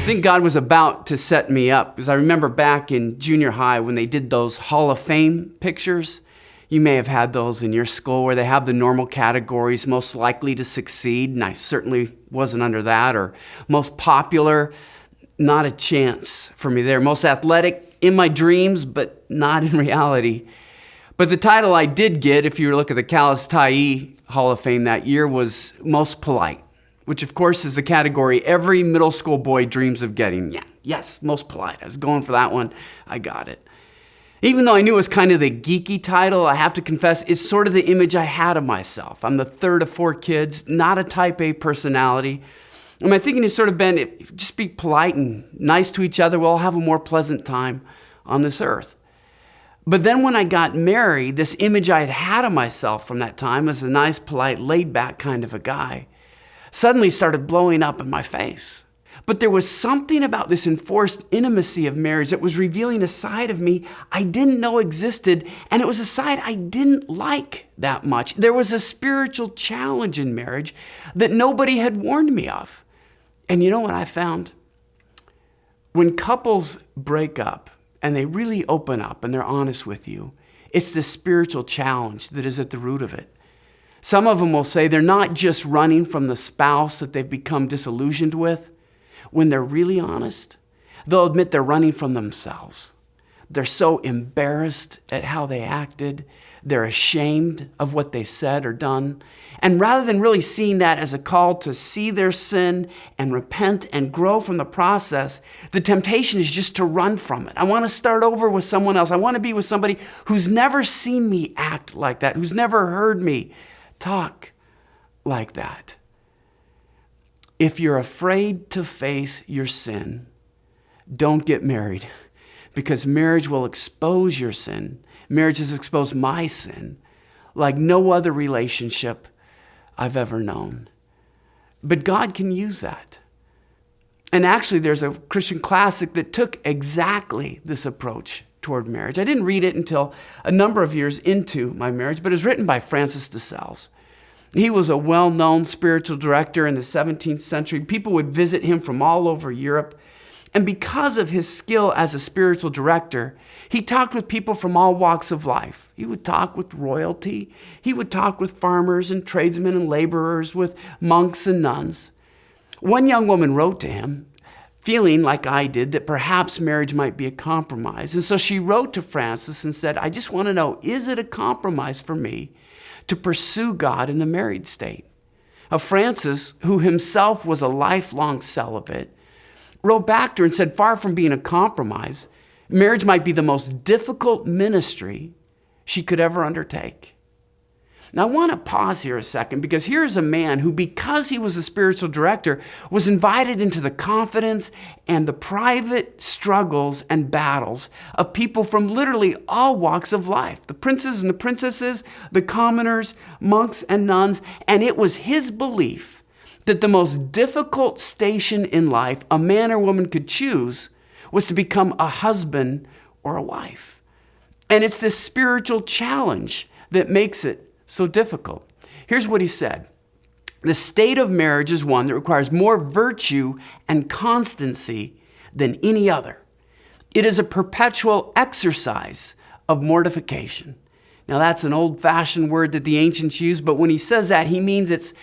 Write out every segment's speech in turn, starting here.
think God was about to set me up, because I remember back in junior high when they did those Hall of Fame pictures. You may have had those in your school where they have the normal categories, most likely to succeed, and I certainly wasn't under that, or most popular, not a chance for me there. Most athletic, in my dreams, but not in reality. But the title I did get, if you look at the Calais Hall of Fame that year, was most polite, which of course is the category every middle school boy dreams of getting. Yeah, yes, most polite. I was going for that one. I got it. Even though I knew it was kind of the geeky title, I have to confess, it's sort of the image I had of myself. I'm the third of 4 kids, not a type A personality. And my thinking has sort of been, if just be polite and nice to each other, we'll all have a more pleasant time on this earth. But then when I got married, this image I had had of myself from that time as a nice, polite, laid-back kind of a guy suddenly started blowing up in my face. But there was something about this enforced intimacy of marriage that was revealing a side of me I didn't know existed, and it was a side I didn't like that much. There was a spiritual challenge in marriage that nobody had warned me of. And you know what I found? When couples break up and they really open up and they're honest with you, it's the spiritual challenge that is at the root of it. Some of them will say they're not just running from the spouse that they've become disillusioned with. When they're really honest, they'll admit they're running from themselves. They're so embarrassed at how they acted. They're ashamed of what they said or done. And rather than really seeing that as a call to see their sin and repent and grow from the process, the temptation is just to run from it. I want to start over with someone else. I want to be with somebody who's never seen me act like that, who's never heard me talk like that. If you're afraid to face your sin, don't get married, because marriage will expose your sin. Marriage has exposed my sin like no other relationship I've ever known. But God can use that. And actually, there's a Christian classic that took exactly this approach toward marriage. I didn't read it until a number of years into my marriage, but it was written by Francis de Sales. He was a well-known spiritual director in the 17th century. People would visit him from all over Europe. And because of his skill as a spiritual director, he talked with people from all walks of life. He would talk with royalty. He would talk with farmers and tradesmen and laborers, with monks and nuns. One young woman wrote to him, feeling like I did, that perhaps marriage might be a compromise. And so she wrote to Francis and said, I just want to know, is it a compromise for me to pursue God in the married state? Francis, who himself was a lifelong celibate, wrote back to her and said, far from being a compromise, marriage might be the most difficult ministry she could ever undertake. Now, I want to pause here a second, because here's a man who, because he was a spiritual director, was invited into the confidence and the private struggles and battles of people from literally all walks of life, the princes and the princesses, the commoners, monks and nuns, and it was his belief that the most difficult station in life a man or woman could choose was to become a husband or a wife. And it's this spiritual challenge that makes it so difficult. Here's what he said. The state of marriage is one that requires more virtue and constancy than any other. It is a perpetual exercise of mortification. Now, that's an old-fashioned word that the ancients used, but when he says that, he means it's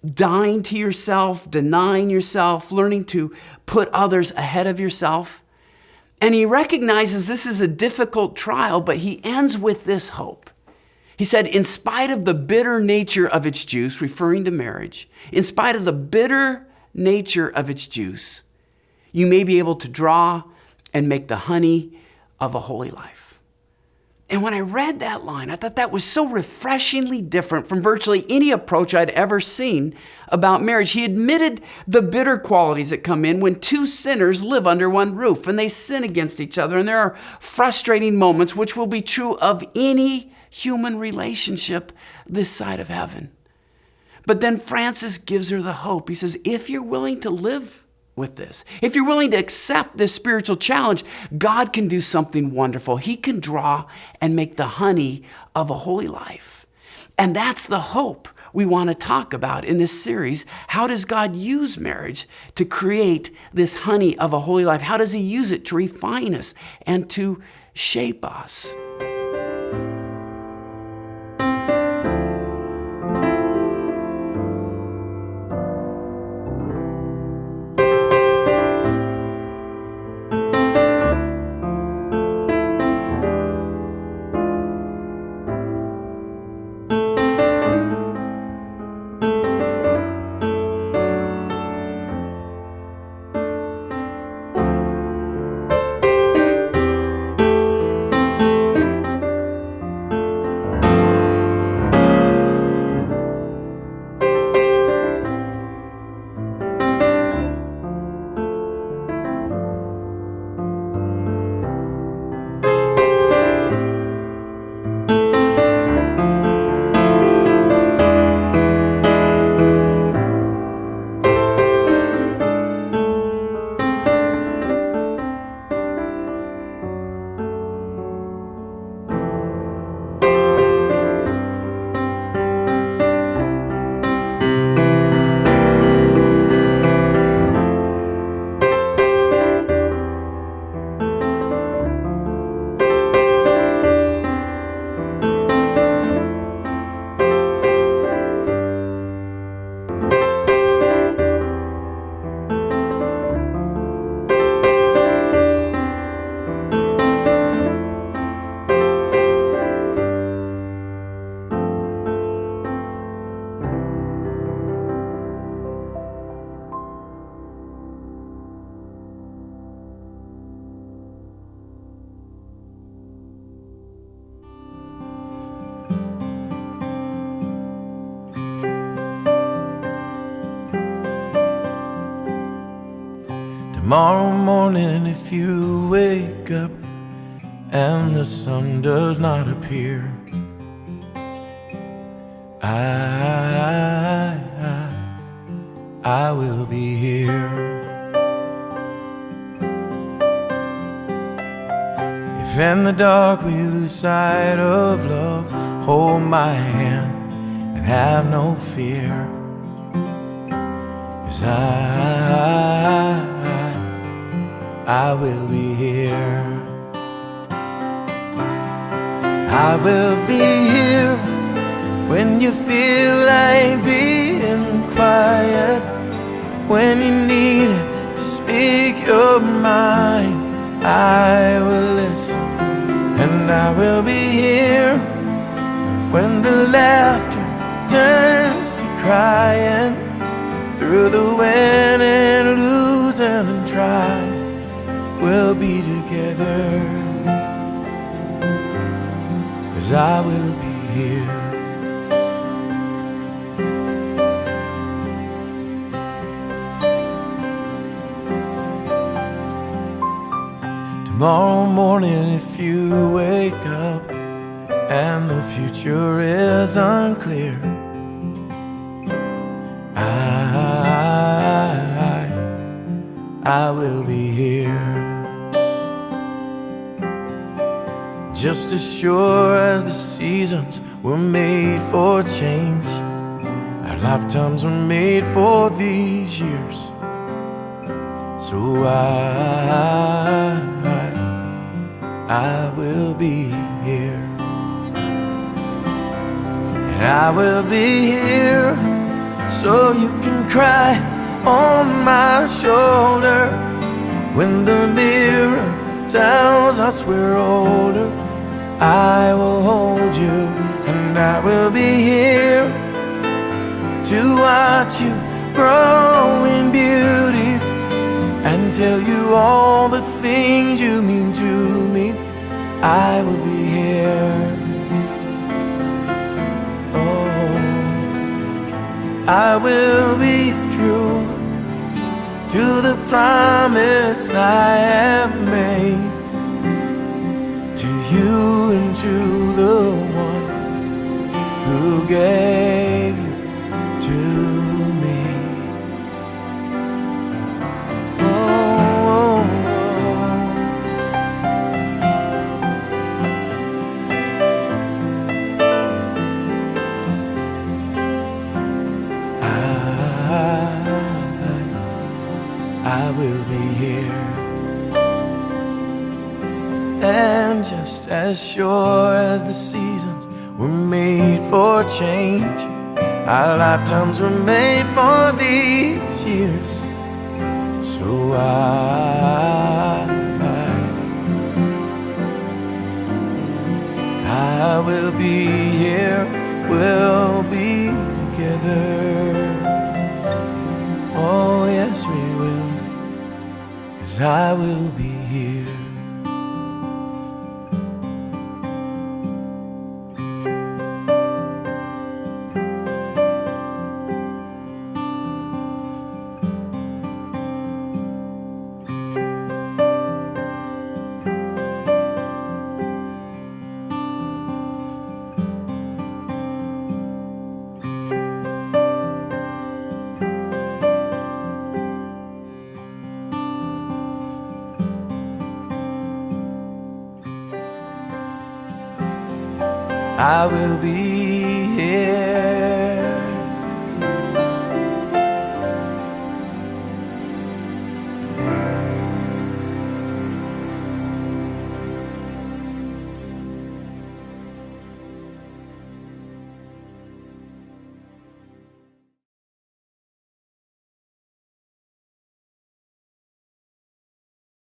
dying to yourself, denying yourself, learning to put others ahead of yourself. And he recognizes this is a difficult trial, but he ends with this hope. He said, in spite of the bitter nature of its juice, referring to marriage, in spite of the bitter nature of its juice, you may be able to draw and make the honey of a holy life. And when I read that line, I thought that was so refreshingly different from virtually any approach I'd ever seen about marriage. He admitted the bitter qualities that come in when two sinners live under one roof and they sin against each other. And there are frustrating moments, which will be true of any human relationship this side of heaven. But then Francis gives her the hope. He says, if you're willing to live with this, if you're willing to accept this spiritual challenge, God can do something wonderful. He can draw and make the honey of a holy life. And that's the hope we want to talk about in this series. How does God use marriage to create this honey of a holy life? How does he use it to refine us and to shape us? Tomorrow morning if you wake up and the sun does not appear, I will be here. If in the dark we lose sight of love, hold my hand and have no fear, 'cause I will be here. I will be here when you feel like being quiet, when you need to speak your mind. I will listen, and I will be here when the laughter turns to crying, through the win and losing and trying. We'll be together, 'cause I will be here. Tomorrow morning if you wake up and the future is unclear, I will be here. Just as sure as the seasons were made for change, our lifetimes were made for these years. So I will be here, and I will be here so you can cry on my shoulder when the mirror tells us we're older. I will hold you, and I will be here to watch you grow in beauty and tell you all the things you mean to me. I will be here. Oh, I will be true to the promise I have made, to you and to the one who gave you to me. Oh, be here. And just as sure as the seasons were made for change, our lifetimes were made for these years. So I will be here, we'll be together. Oh yes we will, 'cause I will be here. I will be here.